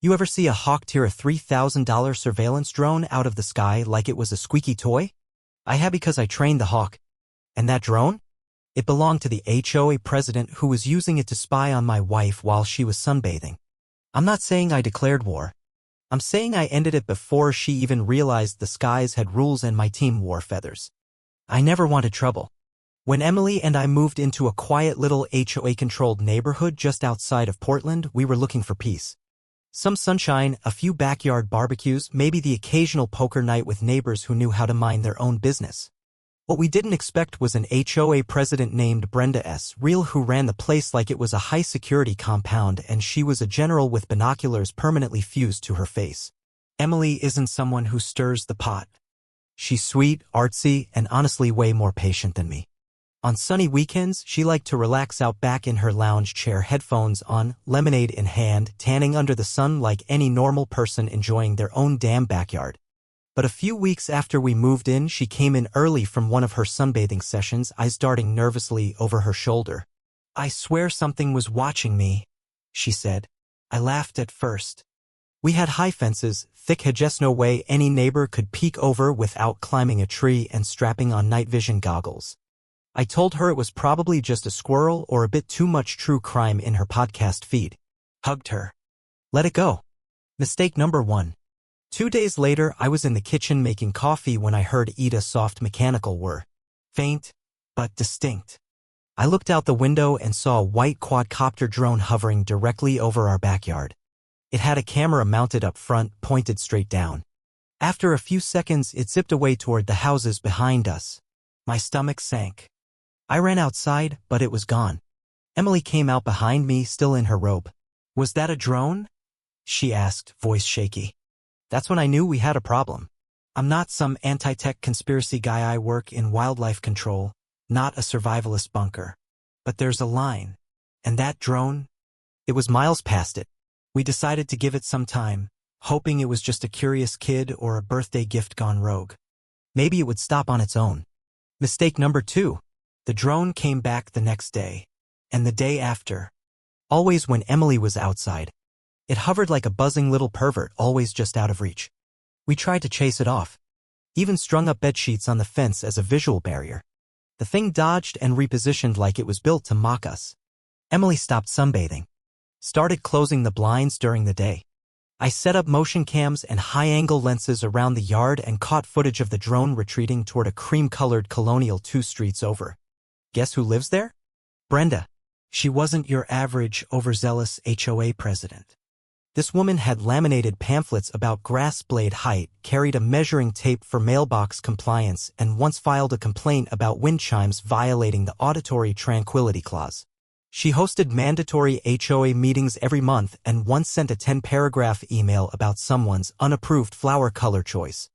You ever see a hawk tear a $3,000 surveillance drone out of the sky like it was a squeaky toy? I have because I trained the hawk. And that drone? It belonged to the HOA president who was using it to spy on my wife while she was sunbathing. I'm not saying I declared war. I'm saying I ended it before she even realized the skies had rules and my team wore feathers. I never wanted trouble. When Emily and I moved into a quiet little HOA-controlled neighborhood just outside of Portland, we were looking for peace. Some sunshine, a few backyard barbecues, maybe the occasional poker night with neighbors who knew how to mind their own business. What we didn't expect was an HOA president named Brenda S. Real who ran the place like it was a high-security compound and she was a general with binoculars permanently fused to her face. Emily isn't someone who stirs the pot. She's sweet, artsy, and honestly way more patient than me. On sunny weekends, she liked to relax out back in her lounge chair, headphones on, lemonade in hand, tanning under the sun like any normal person enjoying their own damn backyard. But a few weeks after we moved in, she came in early from one of her sunbathing sessions, eyes darting nervously over her shoulder. "I swear something was watching me," she said. I laughed at first. We had high fences, thick hedges, no way any neighbor could peek over without climbing a tree and strapping on night vision goggles. I told her it was probably just a squirrel or a bit too much true crime in her podcast feed. Hugged her. Let it go. Mistake number 1. 2 days later, I was in the kitchen making coffee when I heard Ida's soft mechanical whir. Faint, but distinct. I looked out the window and saw a white quadcopter drone hovering directly over our backyard. It had a camera mounted up front, pointed straight down. After a few seconds, it zipped away toward the houses behind us. My stomach sank. I ran outside, but it was gone. Emily came out behind me, still in her robe. "Was that a drone?" she asked, voice shaky. That's when I knew we had a problem. I'm not some anti-tech conspiracy guy. I work in wildlife control, not a survivalist bunker. But there's a line. And that drone? It was miles past it. We decided to give it some time, hoping it was just a curious kid or a birthday gift gone rogue. Maybe it would stop on its own. Mistake number 2. The drone came back the next day, and the day after. Always when Emily was outside. It hovered like a buzzing little pervert, always just out of reach. We tried to chase it off. Even strung up bed sheets on the fence as a visual barrier. The thing dodged and repositioned like it was built to mock us. Emily stopped sunbathing. Started closing the blinds during the day. I set up motion cams and high-angle lenses around the yard and caught footage of the drone retreating toward a cream-colored colonial 2 streets over. Guess who lives there? Brenda. She wasn't your average overzealous HOA president. This woman had laminated pamphlets about grass blade height, carried a measuring tape for mailbox compliance, and once filed a complaint about wind chimes violating the auditory tranquility clause. She hosted mandatory HOA meetings every month and once sent a 10-paragraph email about someone's unapproved flower color choice.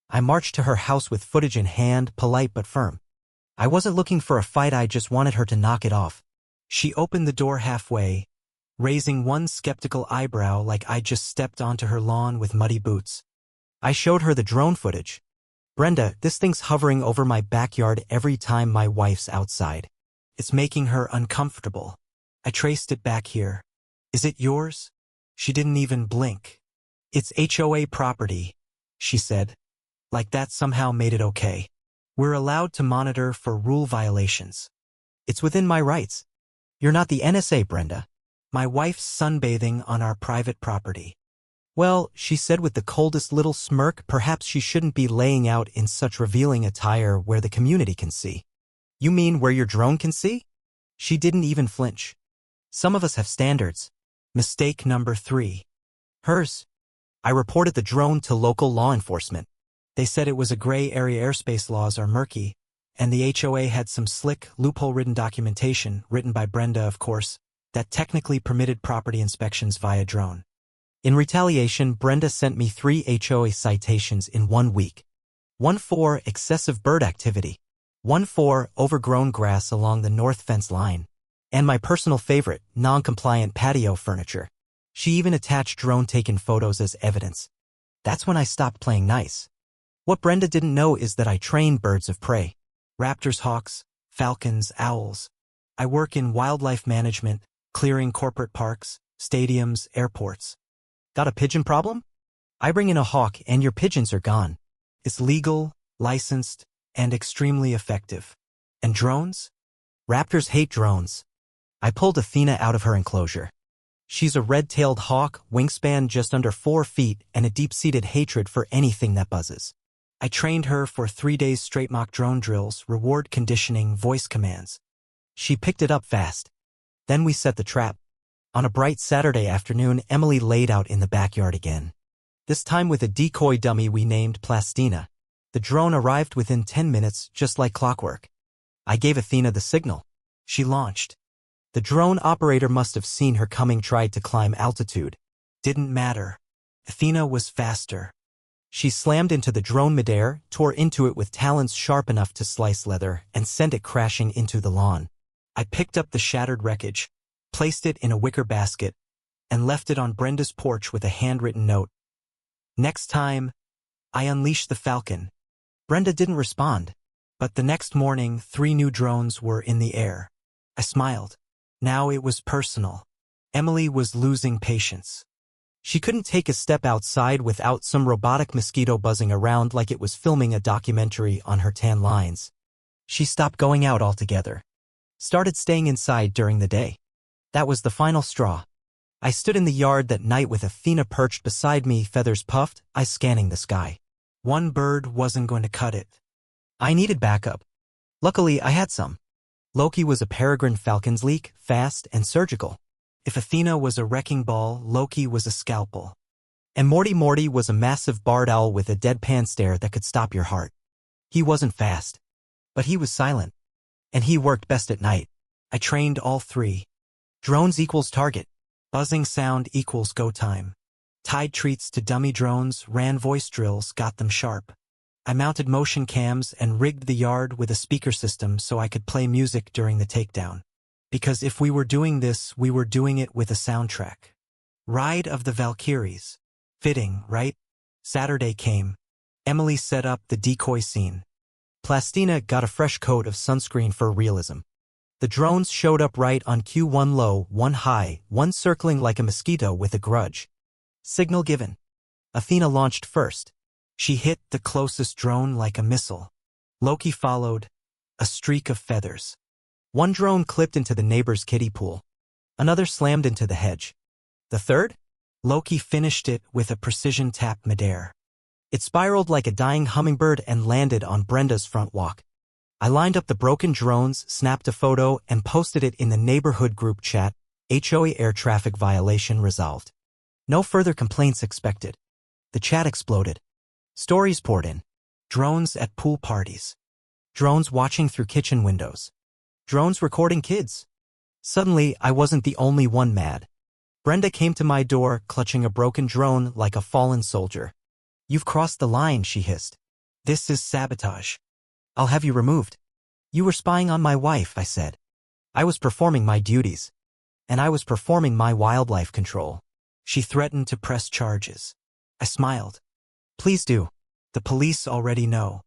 I marched to her house with footage in hand, polite but firm. I wasn't looking for a fight, I just wanted her to knock it off. She opened the door halfway, raising one skeptical eyebrow like I'd just stepped onto her lawn with muddy boots. I showed her the drone footage. "Brenda, this thing's hovering over my backyard every time my wife's outside. It's making her uncomfortable. I traced it back here. Is it yours?" She didn't even blink. "It's HOA property," she said. Like that somehow made it okay. "We're allowed to monitor for rule violations. It's within my rights." "You're not the NSA, Brenda. My wife's sunbathing on our private property." "Well," she said with the coldest little smirk, "perhaps she shouldn't be laying out in such revealing attire where the community can see." "You mean where your drone can see?" She didn't even flinch. "Some of us have standards." Mistake number 3. Hers. I reported the drone to local law enforcement. They said it was a gray area, airspace laws are murky, and the HOA had some slick, loophole-ridden documentation, written by Brenda of course, that technically permitted property inspections via drone. In retaliation, Brenda sent me 3 HOA citations in 1 week. 1 for excessive bird activity. 1 for overgrown grass along the north fence line. And my personal favorite, non-compliant patio furniture. She even attached drone-taken photos as evidence. That's when I stopped playing nice. What Brenda didn't know is that I train birds of prey. Raptors, hawks, falcons, owls. I work in wildlife management, clearing corporate parks, stadiums, airports. Got a pigeon problem? I bring in a hawk and your pigeons are gone. It's legal, licensed, and extremely effective. And drones? Raptors hate drones. I pulled Athena out of her enclosure. She's a red-tailed hawk, wingspan just under 4 feet, and a deep-seated hatred for anything that buzzes. I trained her for 3 days straight mock drone drills, reward conditioning, voice commands. She picked it up fast. Then we set the trap. On a bright Saturday afternoon, Emily laid out in the backyard again. This time with a decoy dummy we named Plastina. The drone arrived within 10 minutes, just like clockwork. I gave Athena the signal. She launched. The drone operator must have seen her coming, tried to climb altitude. Didn't matter. Athena was faster. She slammed into the drone midair, tore into it with talons sharp enough to slice leather, and sent it crashing into the lawn. I picked up the shattered wreckage, placed it in a wicker basket, and left it on Brenda's porch with a handwritten note. Next time, I unleashed the falcon. Brenda didn't respond, but the next morning 3 new drones were in the air. I smiled. Now it was personal. Emily was losing patience. She couldn't take a step outside without some robotic mosquito buzzing around like it was filming a documentary on her tan lines. She stopped going out altogether. Started staying inside during the day. That was the final straw. I stood in the yard that night with Athena perched beside me, feathers puffed, eyes scanning the sky. One bird wasn't going to cut it. I needed backup. Luckily, I had some. Loki was a peregrine falcon's leak, fast and surgical. If Athena was a wrecking ball, Loki was a scalpel. And Morty was a massive barred owl with a deadpan stare that could stop your heart. He wasn't fast, but he was silent. And he worked best at night. I trained all 3. Drones equals target. Buzzing sound equals go time. Tied treats to dummy drones, ran voice drills, got them sharp. I mounted motion cams and rigged the yard with a speaker system so I could play music during the takedown. Because if we were doing this, we were doing it with a soundtrack. Ride of the Valkyries. Fitting, right? Saturday came. Emily set up the decoy scene. Plastina got a fresh coat of sunscreen for realism. The drones showed up right on cue, 1 low, 1 high, 1 circling like a mosquito with a grudge. Signal given. Athena launched first. She hit the closest drone like a missile. Loki followed, a streak of feathers. 1 drone clipped into the neighbor's kiddie pool. Another slammed into the hedge. The third? Loki finished it with a precision tap midair. It spiraled like a dying hummingbird and landed on Brenda's front walk. I lined up the broken drones, snapped a photo, and posted it in the neighborhood group chat. HOA air traffic violation resolved. No further complaints expected. The chat exploded. Stories poured in. Drones at pool parties. Drones watching through kitchen windows. Drones recording kids. Suddenly, I wasn't the only one mad. Brenda came to my door, clutching a broken drone like a fallen soldier. "You've crossed the line," she hissed. "This is sabotage. I'll have you removed." "You were spying on my wife," I said. "I was performing my duties. And I was performing my wildlife control." She threatened to press charges. I smiled. "Please do. The police already know.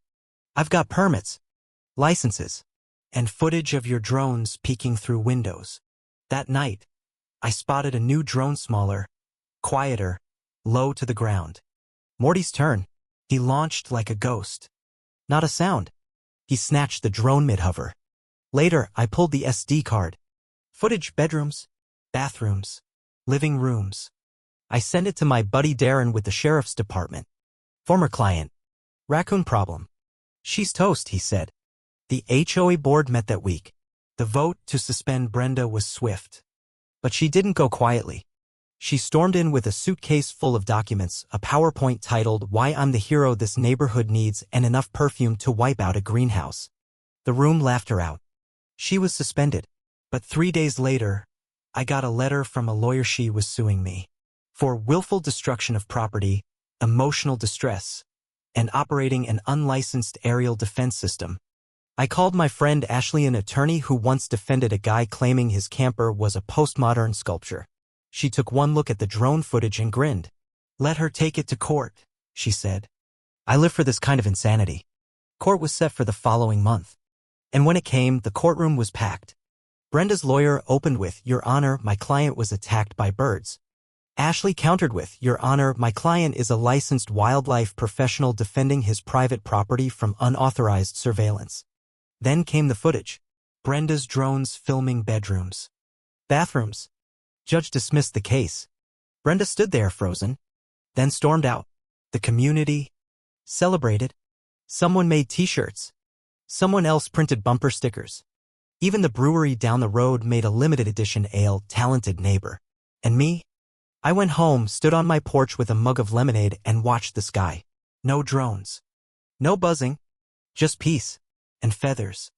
I've got permits, licenses, and footage of your drones peeking through windows." That night, I spotted a new drone, smaller, quieter, low to the ground. Morty's turn. He launched like a ghost. Not a sound. He snatched the drone mid-hover. Later, I pulled the SD card. Footage: bedrooms, bathrooms, living rooms. I sent it to my buddy Darren with the sheriff's department. Former client. Raccoon problem. "She's toast," he said. The HOA board met that week. The vote to suspend Brenda was swift. But she didn't go quietly. She stormed in with a suitcase full of documents, a PowerPoint titled "Why I'm the Hero This Neighborhood Needs," and enough perfume to wipe out a greenhouse. The room laughed her out. She was suspended. But 3 days later, I got a letter from a lawyer. She was suing me for willful destruction of property, emotional distress, and operating an unlicensed aerial defense system. I called my friend Ashley, an attorney who once defended a guy claiming his camper was a postmodern sculpture. She took one look at the drone footage and grinned. "Let her take it to court," she said. "I live for this kind of insanity." Court was set for the following month. And when it came, the courtroom was packed. Brenda's lawyer opened with, "Your Honor, my client was attacked by birds." Ashley countered with, "Your Honor, my client is a licensed wildlife professional defending his private property from unauthorized surveillance." Then came the footage. Brenda's drones filming bedrooms, bathrooms. Judge dismissed the case. Brenda stood there frozen, then stormed out. The community celebrated. Someone made t-shirts. Someone else printed bumper stickers. Even the brewery down the road made a limited edition ale, Talented Neighbor. And me? I went home, stood on my porch with a mug of lemonade and watched the sky. No drones. No buzzing. Just peace. And feathers.